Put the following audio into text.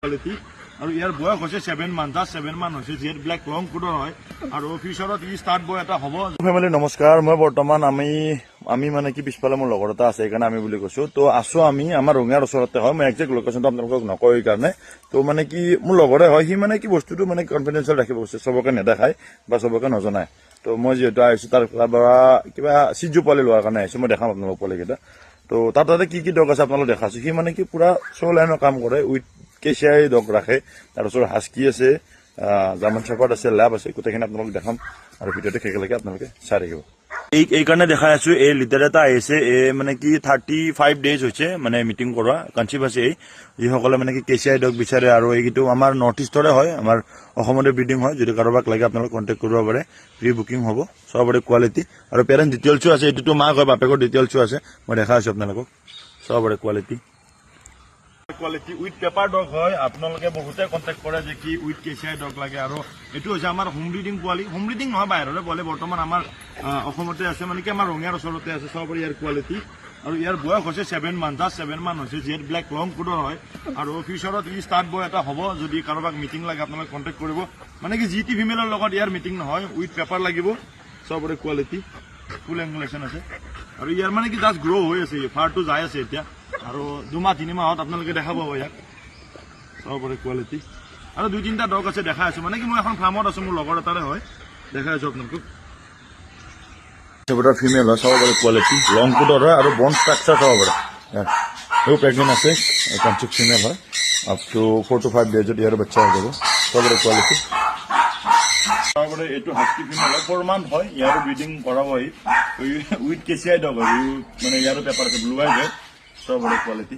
quality আৰু ইয়াৰ বয়স হৈছে 7 মান্থ জাষ্ট 7 মান্থ হৈছে জেড ব্লেক লং কোডৰ হয় আৰু ফিউচাৰত ই ষ্টাৰ্ট বয় এটা হ'ব ফেমিলি নমস্কাৰ মই বৰ্তমান আমি মানে কি পিছফালে মোৰ লগৰ এটা আছে সেইকাৰণে আমি বুলি কৈছো তো আছো আমি আমাৰ ৰঙিয়াৰ ওচৰতে হয় মই একজেক্ট লোকেশ্যনটো আপোনালোকক নকওঁ এইকাৰণে তো মানে কি মোৰ লগৰে হয় সি মানে কি বস্তুটো মানে কনফিডেন্সিয়েল ৰাখিব কৈছে চবকে নেদেখায় বা চবকে নজনায় তো মই যিহেতু আহিছো তাৰ পৰা কিবা চিজু পোৱালি লোৱাৰ কাৰণে আহিছো মই দেখাম আপোনালোকক পোৱালিকেইটা তো তাতে কি কি ডগ আছে আপোনালোক দেখাইছো সি মানে কি পুৰা শ্ব' লাইনৰ কাম কৰে উইথ কেচিয়াই ডগ ৰাখে তাৰপিছত হাস্কি আছে জাৰ্মান শ্বেফাৰ্ড আছে ল্যাব আছে গোটেইখিনি আপোনালোক দেখাম আৰু ভিডিঅ'টো শেষলৈকে আপোনালোকে চাই থাকিব এইকাৰণে দেখাই আছো এই লিটাৰ এটা আহিছে মানে কি 35 ডেজ হৈছে মানে মিটিং কৰা কনচিভ আছে যিসকলে মানে কি কেচিয়াই ডগ বিচাৰে আৰু এইটো আমাৰ নৰ্থ ইষ্টৰে হয় আমাৰ অসমতে ব্ৰিডিং হয় যদি কাৰোবাক লাগে আপোনালোক কণ্টেক্ট কৰিব পাৰে প্ৰি বুকিং হ'ব চবৰে কোৱালিটি আৰু পেৰেণ্ট ডিটেইলছো আছে এইটো মাক হয় বাপেকৰ ডিটেইলছো আছে মই দেখাই আছো আপোনালোকক চবৰে কোৱালিটি উইথ পেপাৰ ডগ হয় আপোনালোকে বহুতে কণ্টেক্ট কৰে যে কি উইথ কেচিয়াই ডগ লাগে আৰু এইটো হৈছে আমাৰ হোম ব্ৰিডিং পোৱালি হোম ব্ৰিডিং নহয় বাহিৰৰে পোৱালি বৰ্তমান আমাৰ অসমতে আছে মানে কি আমাৰ ৰঙিয়াৰ ওচৰতে আছে চবৰে ইয়াৰ কোৱালিটি আৰু ইয়াৰ বয়স হৈছে 7 মান্থ জাষ্ট 7 মান্থ হৈছে জেড ব্লেক লং কোডৰ হয় আৰু ফিউচাৰত ই ষ্টাৰ্ট বয় এটা হ'ব যদি কাৰোবাক মিটিং লাগে আপোনালোকে কণ্টেক্ট কৰিব মানে কি জি টি ফিমেলৰ লগত ইয়াৰ মিটিং নহয় উইথ পেপাৰ লাগিব চবৰে কোৱালিটি ফুল এংগুলেশ্যন আছে আৰু ইয়াৰ মানে কি জাষ্ট গ্ৰ' হৈ আছে ফাৰটো যাই আছে এতিয়া আৰু 2 মাহ 3 মাহত আপোনালোকে দেখা পাব ইয়াক চবৰে কোৱালিটি আৰু 2-3টা ডগ আছে দেখাই আছো মানে কি মই এখন ফাৰ্মত আছো মোৰ লগৰ এটাৰে হয় দেখাই আছো আপোনালোকক চবৰে ফিমেল হয় চবৰে কোৱালিটি লং কোডৰ হয় আৰু বন ষ্ট্ৰাকচাৰ চবৰে এইও প্ৰেগনেণ্ট আছে কনচিভ ফিমেল হয় আপ টু 4 to 5 ডেজত ইয়াৰ বাচ্চা হৈ যাব চবৰে কোৱালিটি চবৰে এইটো হাস্কি ফিমেল হয় 4 মান্থ হয় ইয়াৰো ব্ৰিডিং কৰাব উইথ কেচিয়াই ডগ হয় মানে ইয়াৰো পেপাৰ আছে ব্লু আইজ হয় চবৰে কোৱালিটি